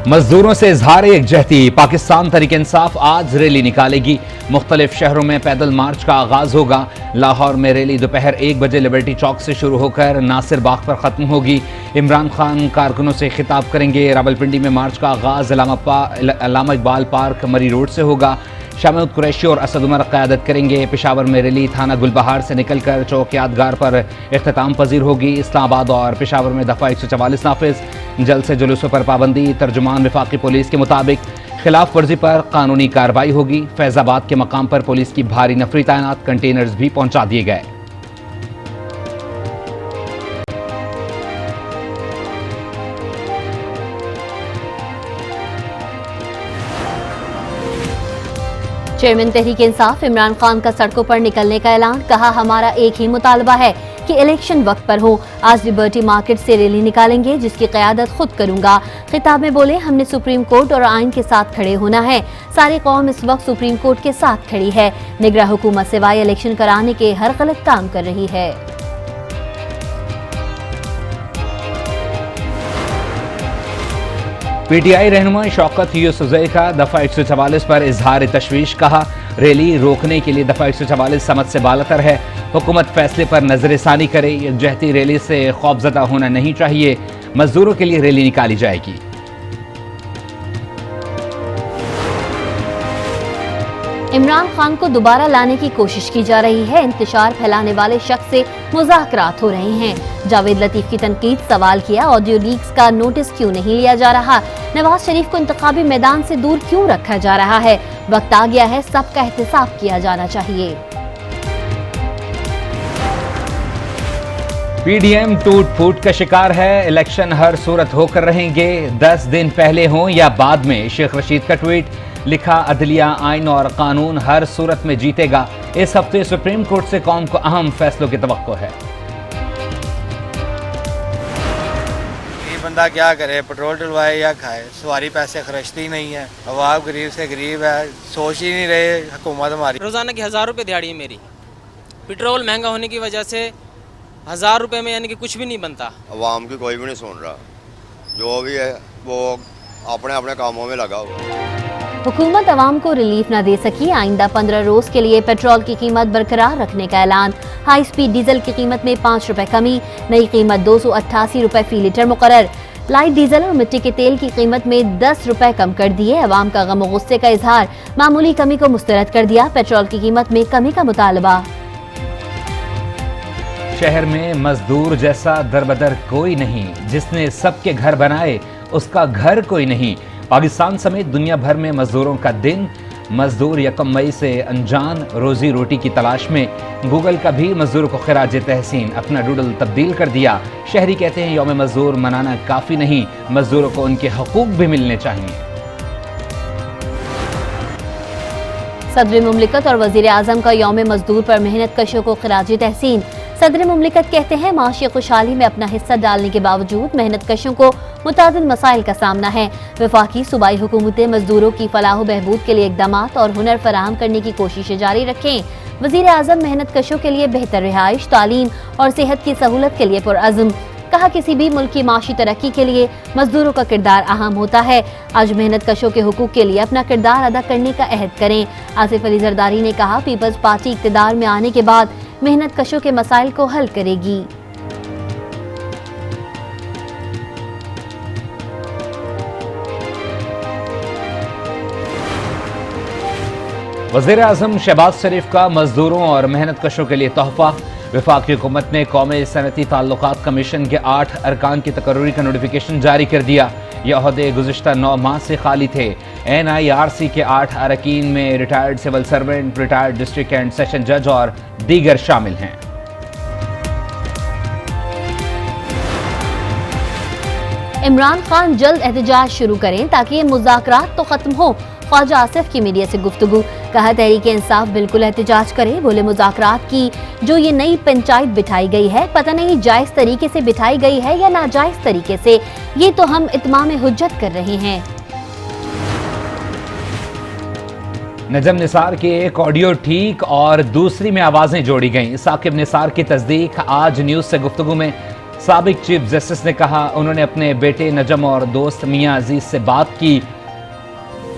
मजदूरों से इजहार यकजहती। पाकिस्तान तहरीक इंसाफ आज रैली निकालेगी। मुख्तलिफ शहरों में पैदल मार्च का आगाज होगा। लाहौर में रैली दोपहर 1 बजे लिबर्टी चौक से शुरू होकर नासिर बाग पर खत्म होगी। इमरान खान कारकुनों से खिताब करेंगे। रावलपिंडी में मार्च का आगाज अल्लामा इकबाल पार्क मरी रोड से होगा। शामिद कुरैशी और असद उमर क़यादत करेंगे। पेशावर में रैली थाना गुलबहार से निकलकर चौक यादगार पर इख्तिताम पजीर होगी। इस्लामाबाद और पेशावर में दफ़ा 144 नाफिज। जल्द से जुलूसों पर पाबंदी। तर्जुमान वफाकी पुलिस के मुताबिक खिलाफ वर्जी पर कानूनी कार्रवाई होगी। फैज़ाबाद के मकाम पर पुलिस की भारी नफरी तैनात। कंटेनर्स भी पहुंचा दिए गए। चेयरमैन तहरीक इंसाफ इमरान खान का सड़कों पर निकलने का ऐलान। कहा, हमारा एक ही मुतालबा है कि इलेक्शन वक्त पर हो। आज लिबर्टी मार्केट से रैली निकालेंगे जिसकी क़यादत खुद करूंगा। खिताब में बोले, हमने सुप्रीम कोर्ट और आइन के साथ खड़े होना है। सारी कौम इस वक्त सुप्रीम कोर्ट के साथ खड़ी है। निगरान हुकूमत सिवाय इलेक्शन कराने के हर गलत काम कर रही है। पीटीआई रहनुमा शौकत यूसुफ़ज़ई का दफ़ा 144 पर इजहार तशवीश। कहा, रैली रोकने के लिए दफ़ा 144 समझ से बालातर है। हुकूमत फैसले पर नजरसानी करे। यकजहती रैली से खौफजदा होना नहीं चाहिए। मजदूरों के लिए रैली निकाली जाएगी। इमरान खान को दोबारा लाने की कोशिश की जा रही है। इंतशार फैलाने वाले शख्स से मुज़ाकरात हो रहे हैं। जावेद लतीफ की तनकीद। सवाल किया, ऑडियो लीक्स का नोटिस क्यों नहीं लिया जा रहा? नवाज शरीफ को इंतखाबी मैदान से दूर क्यों रखा जा रहा है? वक्त आ गया है, सबका एहतसाब किया जाना चाहिए। पीडीएम टूट फूट का शिकार है। इलेक्शन हर सूरत होकर रहेंगे, 10 दिन पहले हों या बाद में। शेख रशीद का ट्वीट। लिखा, अदलिया, आइन और कानून हर सूरत में जीतेगा। इस हफ्ते सुप्रीम कोर्ट से कौम को अहम फैसलों की तवक्को है। ये बंदा क्या करे, पेट्रोल डलवाए या खाए, सवारी पैसे खर्चती नहीं है। अवाम गरीब से गरीब है, सोच ही नहीं रहे हुकूमत हमारी। रोजाना की 1000 रुपये दिहाड़ी है मेरी। पेट्रोल महंगा होने की वजह से 1000 रुपये में यानी कि कुछ भी नहीं बनता। अवाम की कोई भी नहीं सुन रहा। जो भी है वो अपने अपने कामों में लगा हुआ। हुकूमत अवाम को रिलीफ न दे सकी। आइंदा 15 रोज के लिए पेट्रोल की कीमत बरकरार रखने का ऐलान। हाई स्पीड डीजल की कीमत में 5 रुपए कमी। नई कीमत 288 रुपए फी लीटर मुकर्रर। लाइट डीजल और मिट्टी के तेल की कीमत में 10 रुपए कम कर दिए। अवाम का गम और गुस्से का इजहार। मामूली कमी को मुस्तरद कर दिया। पेट्रोल की कीमत में कमी का मुतालबा। शहर में मजदूर जैसा दरबदर कोई नहीं। जिसने सबके घर बनाए उसका घर कोई नहीं। पाकिस्तान समेत दुनिया भर में मजदूरों का दिन। मजदूर 1 मई से अनजान रोजी रोटी की तलाश में। गूगल का भी मजदूरों को खिराज तहसीन अपना डूडल तब्दील कर दिया। शहरी कहते हैं, यौम मजदूर मनाना काफी नहीं, मजदूरों को उनके हकूक भी मिलने चाहिए। सदर मुमलिकत और वजीर आजम का यौम मजदूर पर मेहनत कशों को खिराज तहसीन। सदर मुमलिकत कहते हैं, माशी खुशहाली में अपना हिस्सा डालने के बावजूद मेहनत कशों को मुतादिद मसाइल का सामना है। वफाकी सूबाई हुकूमतें मजदूरों की फलाह बहबूद के लिए इक़दामात और हुनर फराहम करने की कोशिशें जारी रखें। वजीर आजम मेहनत कशों के लिए बेहतर रिहाइश, तालीम और सेहत की सहूलत के लिए पुरअज़्म। कहा, किसी भी मुल्क की माशी तरक्की के लिए मजदूरों का किरदार अहम होता है। आज मेहनत कशों के हुकूक के लिए अपना किरदार अदा करने का अहद करें। आसिफ अली जरदारी ने कहा, पीपल्स पार्टी इक़्तिदार में आने के बाद मेहनत कशों के मसाइल को हल करेगी। वज़ीर आज़म शहबाज शरीफ का मजदूरों और मेहनत कशों के लिए तोहफा। वफाकी हुकूमत ने कौमी सनती ताल्लुकात कमीशन के 8 अरकान की तकर्री का नोटिफिकेशन जारी कर दिया। यह ओहदे गुज़िश्ता 9 माह से खाली थे। NIRC के 8 अरकान में retired civil servant, retired district and session जज और दीगर शामिल हैं। इमरान खान जल्द एहतजाज शुरू करें ताकि ये मुज़ाकरात तो खत्म हो। ख्वाजा आसिफ की मीडिया से गुफ्तगू। कहा, तहरीक इंसाफ बिल्कुल एहतजाज करे। बोले, मुज़ाकरात की जो ये नई पंचायत बिठाई गई है, पता नहीं जायज तरीके से बिठाई गई है या नाजायज तरीके से, ये तो हम इत्माम हुज्जत कर रहे हैं। नजम निसार की एक ऑडियो ठीक और दूसरी में आवाजें जोड़ी गईं। साकिब निसार की तस्दीक। आज न्यूज से गुफ्तगू में साबिक चीफ जस्टिस ने कहा, उन्होंने अपने बेटे नजम और दोस्त मियां अजीज से बात की,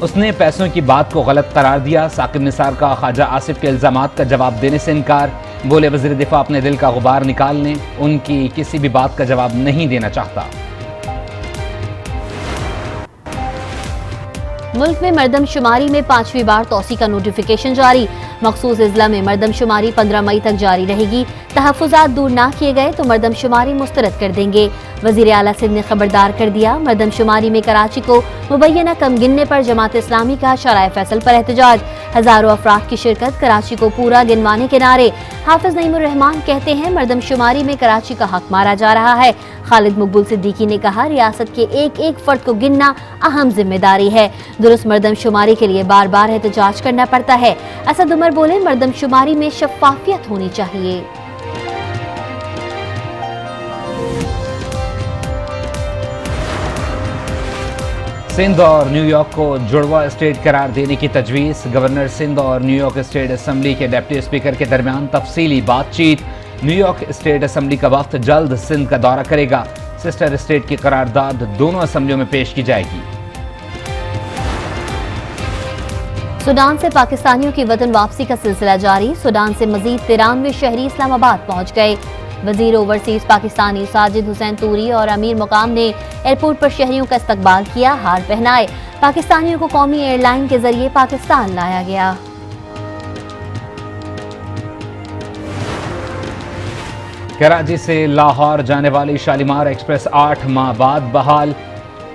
उसने पैसों की बात को गलत करार दिया। साकिब निसार का ख्वाजा आसिफ के इल्जामात का जवाब देने से इनकार। बोले, वज़ीर दिफा अपने दिल का गुबार निकाल लें, उनकी किसी भी बात का जवाब नहीं देना चाहता। मुल्क में मरदमशुमारी में 5वीं बार तौसी का नोटिफिकेशन जारी। मखसूस अजला में मरदमशुमारी 15 मई तक जारी रहेगी। तहफ़्फ़ुज़ात दूर ना किए गए तो मरदमशुमारी मुस्तरद कर देंगे। वज़ीर आला सिंध ने खबरदार कर दिया, मरदमशुमारी में कराची को मुबैना कम गिनने पर जमात इस्लामी का शराय फैसल पर एहतजाज। हज़ारों अफराद की शिरकत, कराची को पूरा गिनवाने के नारे। हाफिज नईमुर रहमान कहते हैं, मरदमशुमारी में कराची का हक मारा जा रहा है। खालिद मकबूल सिद्दीकी ने कहा, रियासत के एक एक फर्द को गिनना अहम जिम्मेदारी है। दुरुस्त मरदमशुमारी के लिए बार बार एहतजाज करना पड़ता है। असद उमर बोले, मरदमशुमारी में शफाफियत होनी चाहिए। सिंध और न्यूयॉर्क को जुड़वा स्टेट करार देने की तजवीज़। गवर्नर सिंध और न्यूयॉर्क स्टेट असम्बली के डिप्टी स्पीकर के दरमियान तफसीली बातचीत। न्यूयॉर्क स्टेट असम्बली का वफ्द जल्द सिंध का दौरा करेगा। सिस्टर स्टेट की करारदाद दोनों असम्बलियों में पेश की जाएगी। सूडान से पाकिस्तानियों की वतन वापसी का सिलसिला जारी। सूडान से मजीद 93 शहरी इस्लामाबाद पहुंच गए। वजीर ओवरसीज पाकिस्तानी साजिद हुसैन तूरी और अमीर मुकाम ने एयरपोर्ट पर शहरियों का इस्तकबाल किया, हार पहनाए। पाकिस्तानियों को कौमी एयरलाइन के जरिए पाकिस्तान लाया गया। कराची से लाहौर जाने वाली शालीमार एक्सप्रेस 8 माह बाद बहाल।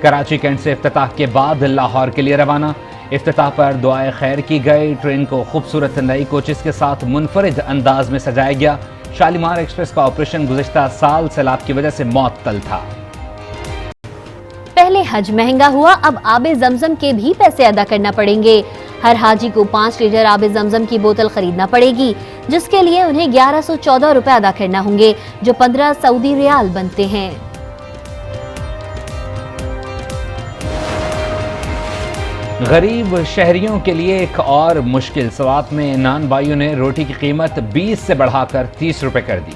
कराची कैंट से इफ्तिताह के बाद लाहौर के लिए रवाना। इफ्तिताह पर दुआए खैर की गई। ट्रेन को खूबसूरत नई कोचेस के साथ मुनफरिद अंदाज में सजाया गया। शालीमार एक्सप्रेस का ऑपरेशन गुज़िश्ता साल सैलाब की वजह से मअतल था। पहले हज महंगा हुआ, अब आबे जमजम के भी पैसे अदा करना पड़ेंगे। हर हाजी को 5 लीटर आबे जमजम की बोतल खरीदना पड़ेगी, जिसके लिए उन्हें 1114 रुपए अदा करना होंगे, जो 15 सऊदी रियाल बनते हैं। गरीब शहरियों के लिए एक और मुश्किल। सवात में नान भाइयों ने रोटी की कीमत 20 से बढ़ाकर 30 रुपए कर दी।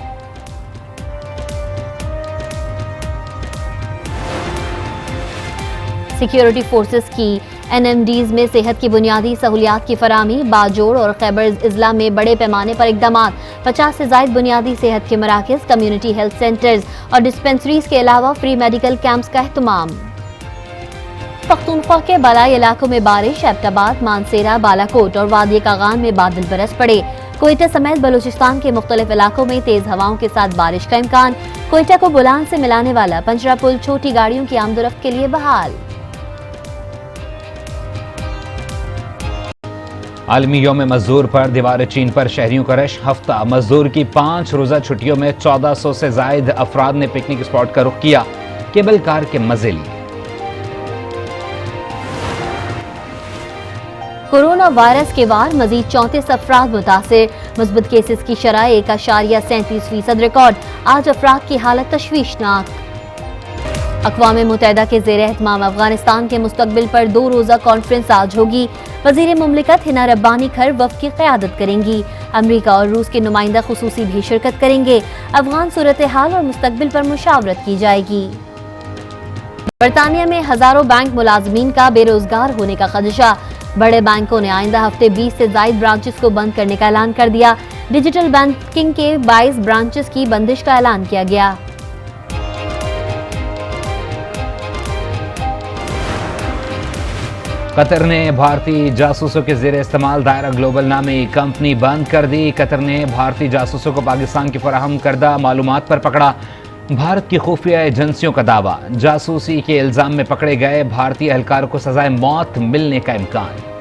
सिक्योरिटी फोर्सेस की NMDs में सेहत की बुनियादी सहूलियात की फराहमी। बाजोड़ और खैबर इजला में बड़े पैमाने पर इकदामात। 50 से ज़ायद बुनियादी सेहत के मराकज़, कम्युनिटी हेल्थ सेंटर्स और डिस्पेंसरीज के अलावा फ्री मेडिकल कैंप्स का एहतमाम। पख्तूनख्वा के बालाई इलाकों में बारिश। एबटाबाद, मानसेरा, बालाकोट और वादी कागान में बादल बरस पड़े। कोयटा समेत बलूचिस्तान के मुख्तलिफ इलाकों में तेज हवाओं के साथ बारिश का इम्कान। कोयटा को बुलान से मिलाने वाला पंजरा पुल छोटी गाड़ियों की आमदोरफ्त के लिए बहाल। आलमी यौम मजदूर पर दीवार चीन पर शहरियों का रश। हफ्ता मजदूर की 5 रोज़ा छुट्टियों में 1400 से जायद अफराद ने पिकनिक स्पॉट का रुख किया, केबल कार के मजे लिए। कोरोना वायरस के वार, मजीद 34 अफराद मुतासिर। मुस्बत केसेस की शरह 1.37% रिकॉर्ड। 8 अफराद की हालत तशवीशनाक। अक़वाम मुत्तहिदा के ज़ेर एहतमाम अफगानिस्तान के मुस्तकबिल पर 2 रोज़ा कॉन्फ्रेंस आज होगी। वज़ीर मुमलिकत हिना रब्बानी खर वफ़द की क़यादत करेंगी। अमरीका और रूस के नुमाइंदा खुसूसी भी शिरकत करेंगे। अफगान सूरत हाल और मुस्तकबिल पर मुशावरत की जाएगी। बरतानिया में हज़ारों बैंक मुलाजमीन का बेरोजगार होने का खदशा। बड़े बैंकों ने आइंदा हफ्ते 20 से ज़ायद ब्रांचेस को बंद करने का ऐलान कर दिया। डिजिटल बैंकिंग के 22 ब्रांचेस की बंदिश का ऐलान किया गया। कतर ने भारतीय जासूसों के ज़ेर इस्तेमाल दायरा ग्लोबल नामी कंपनी बंद कर दी। कतर ने भारतीय जासूसों को पाकिस्तान की फराहम करदा मालूमात पर पकड़ा। भारत की खुफिया एजेंसियों का दावा, जासूसी के इल्जाम में पकड़े गए भारतीय एहलकार को सजाए मौत मिलने का इम्कान।